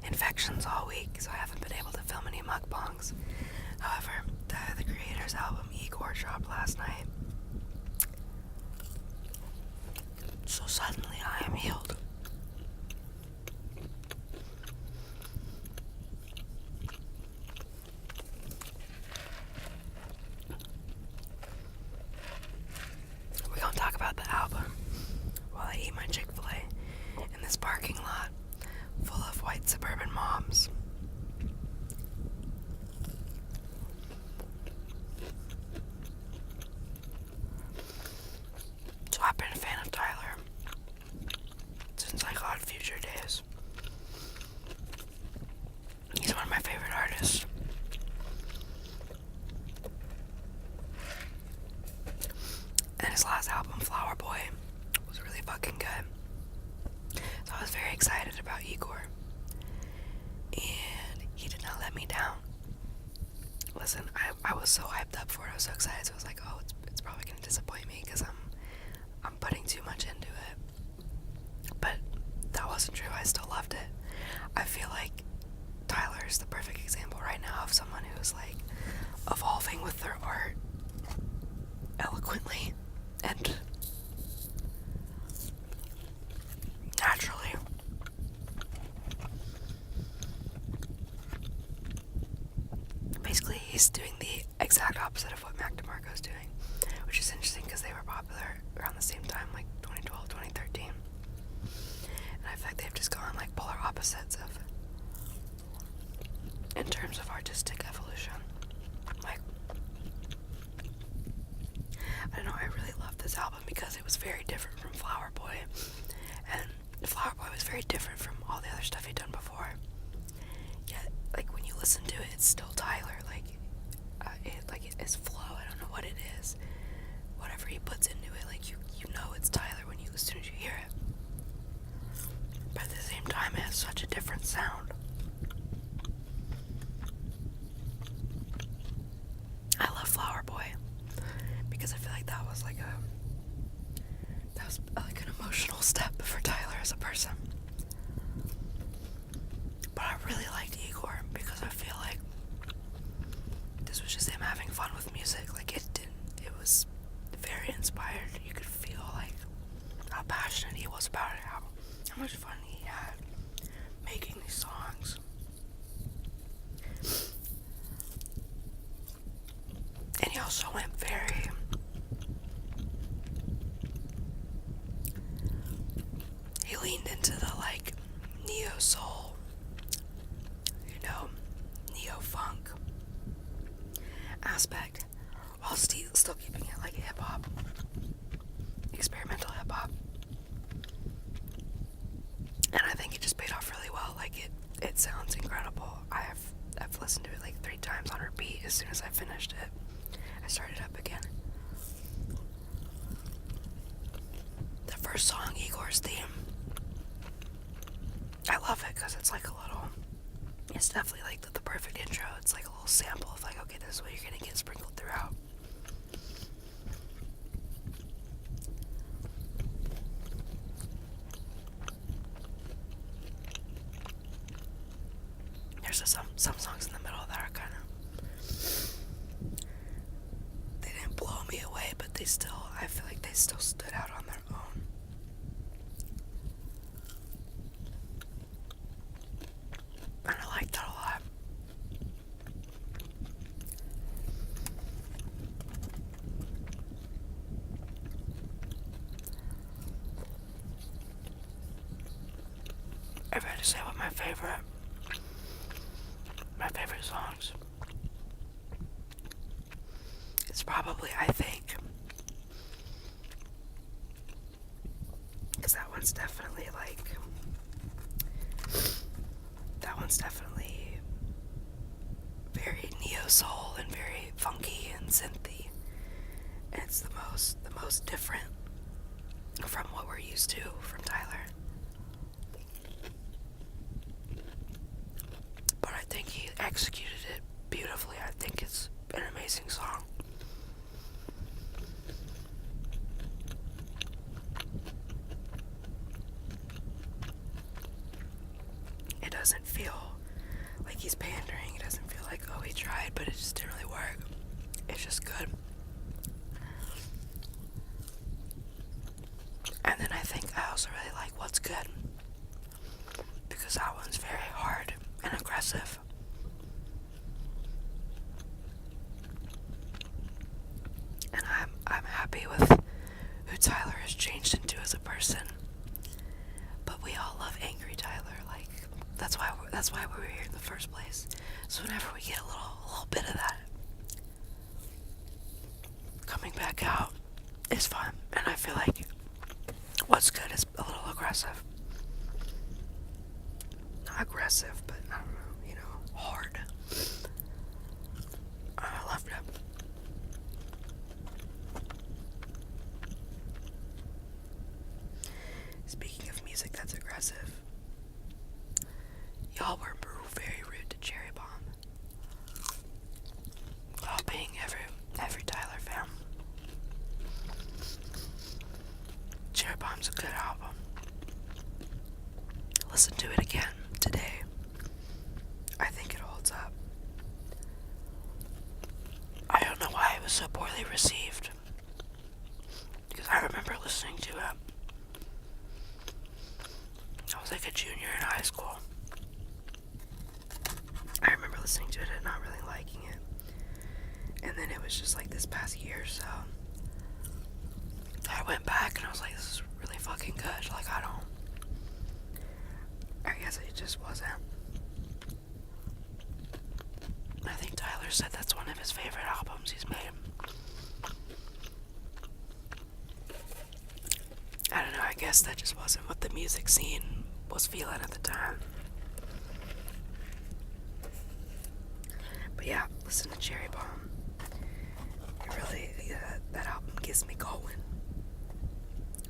infections all week, so I haven't been able to film any mukbangs. However, the Creator's album, Igor, dropped last night. So suddenly I am healed. We're gonna talk about the album while I eat my Chick-fil-A in this parking lot full of white suburban moms. So I've been a fan of Tyler since like Odd Future days. He's one of my favorite artists. And his last album, Flower Boy, was really fucking good. So I was very excited about Igor. And he did not let me down. Listen, I was so hyped up for it. I was so excited. So I was like, oh, it's probably going to disappoint me because I'm putting too much into it. But that wasn't true. I still loved it. I feel like Tyler is the perfect example right now of someone who's like evolving with their art eloquently and naturally. Basically, he's doing the exact opposite of what Mac DeMarco's doing, which is interesting because they were popular around the same time, like 2012, 2013. And I feel like they've just gone like polar opposites of, in terms of artistic evolution. Like, I don't know, I really love this album because it was very different from Flower Boy. And Flower Boy was very different from all the other stuff he'd done before. Yet, like, when you listen to it, it's still Tyler. His flow, I don't know what it is. Whatever he puts into it, like, you know it's Tyler as soon as you hear it. But at the same time, it has such a different sound. I love Flower Boy because I feel like that was like an emotional step for Tyler as a person. But I really liked Igor because I feel like this was just him having fun with music. Like, it was very inspired. You could feel like how passionate he was about it, how much fun he had making these songs. And he also went he leaned into the like neo-soul, neo-funk aspect while still keeping it like hip-hop, experimental hip-hop. And I think it just paid off really well. Like, it sounds incredible. I've listened to it like 3 times on repeat. As soon as I finished it, I started up again. The first song, Igor's theme, I love it because it's it's definitely like the perfect intro. It's like a little sample of like, okay, this is what you're gonna get sprinkled throughout. There's some songs in the middle that are kind of, they didn't blow me away, but I feel like they still stood out on their own. And I liked that a lot. If I had to say what my favorite songs, it's probably, I think, because that one's definitely very neo-soul and very funky and synthy, and it's the most different from what we're used to from Tyler. But I think he executed it beautifully. I think it's an amazing song. It doesn't feel like he's pandering. It doesn't feel like, oh, he tried, but it just didn't really work. It's just good. And then I think I also really like What's Good, because that one's very hard and aggressive. And I'm happy with who Tyler has changed into as a person. But we all love angry Tyler. Like, that's why we were here in the first place. So whenever we get a little bit of that coming back out, it's fun. And I feel like What's Good is a little aggressive. Not aggressive, but I don't know, hard. I loved it. Speaking of music that's aggressive, y'all were very rude to Cherry Bomb. Y'all being every Tyler fan. Cherry Bomb's a good album. Listen to it again today. I think it holds up. I don't know why it was so poorly received, because I remember listening to it. I was like a junior in high school. I remember listening to it and not really liking it. And then it was just like this past year or so, I went back and I was like, this is really fucking good. Like, I guess it just wasn't. I think Tyler said that's one of his favorite albums he's made. I don't know, I guess that just wasn't what the music scene was feeling at the time. But yeah, listen to Cherry Bomb. It really, that album gets me going.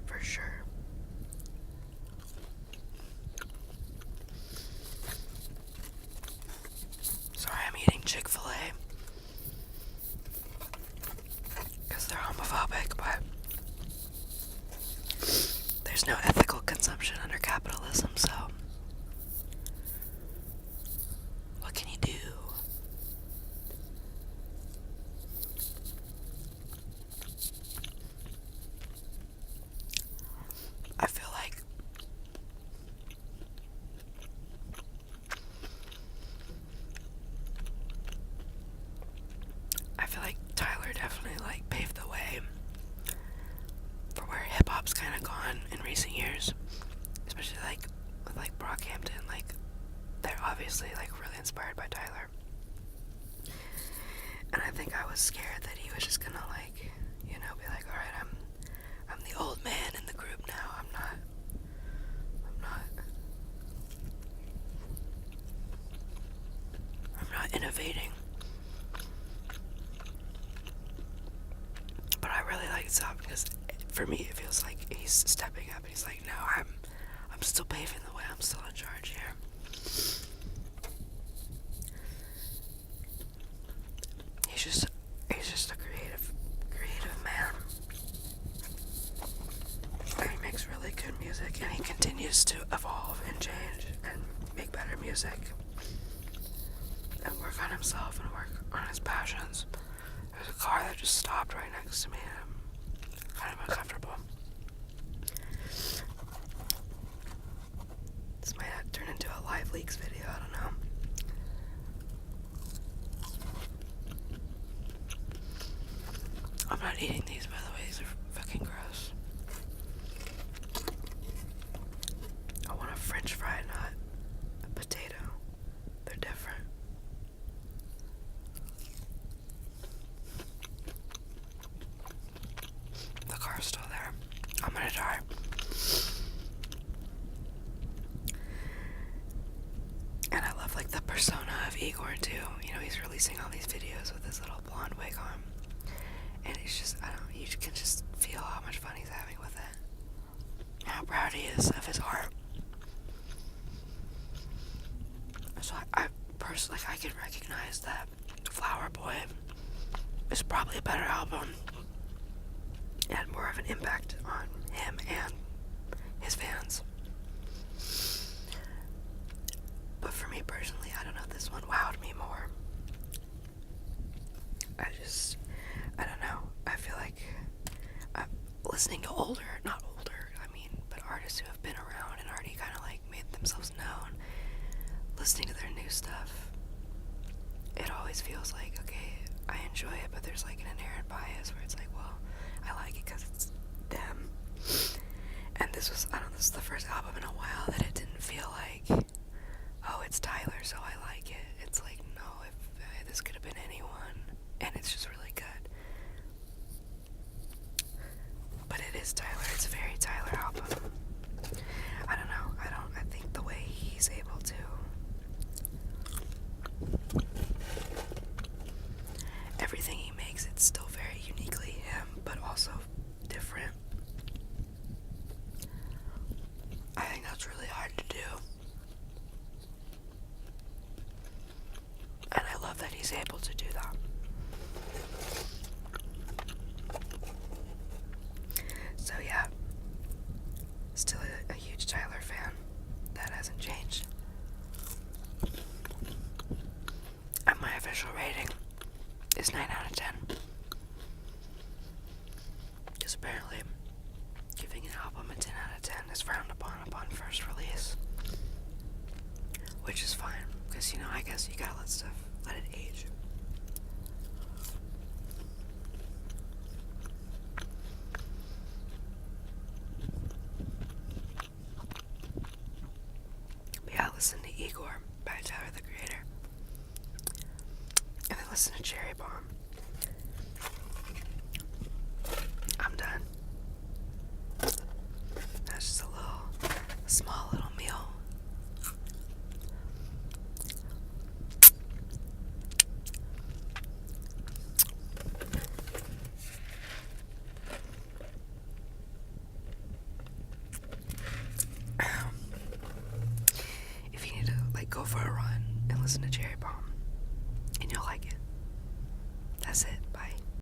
For sure. Sorry, I'm eating Chick-fil-A, because they're homophobic, but there's no ethical consumption under capitalism, so what can you do? I feel like Tyler definitely like paved the way for where hip hop's kind of gone in recent years, especially like with like Brockhampton. Like, they're obviously like really inspired by Tyler, and I think I was scared that he was just gonna like, be like, all right, I'm the old man in the group now. I'm not innovating. But I really like this album because for me it feels like he's stepping up and he's like, no, I'm still paving the way, I'm still in charge here. He's just a creative man. And he makes really good music, and he continues to evolve and change and make better music and work on himself and work on his passions. There's a car that just stopped right next to me, and I'm kind of uncomfortable. This might have turned into a live leaks video, I don't know. I'm not eating these, by the way, these are fucking gross. I want a French fry, not a potato. They're different. The car's still there. I'm gonna die. And I love like the persona of Igor too. He's releasing all these videos with his little blonde wig on. And it's just, you can just feel how much fun he's having with it. How proud he is of his art. So I personally, I can recognize that Flower Boy is probably a better album. It had more of an impact on him and his fans. But not older, I mean, but artists who have been around and already kind of like made themselves known, listening to their new stuff, it always feels like, okay, I enjoy it, but there's like an inherent bias where it's like, well, I like it because it's them. And this is the first album in a while that it didn't feel like, oh, it's Tyler, so I like it. It's like, no, if this could have been anyone, and it's just really good. But it is Tyler. It's a very Tyler album. I don't know. I think the way he's able to everything he makes, it's still very uniquely him, but also different. I think that's really hard to do. And I love that he's able to do that. So yeah, still a huge Tyler fan. That hasn't changed. And my official rating is 9 out of 10. Because apparently, giving an album a 10 out of 10 is frowned upon first release. Which is fine, because, I guess you gotta let it age. But yeah, listen to Igor by Tyler the Creator. And then listen to Cherry Bomb. I'm done. That's just a small little meal. If you need to go for a run and listen to Cherry Bomb, and you'll like it. That's it. Bye.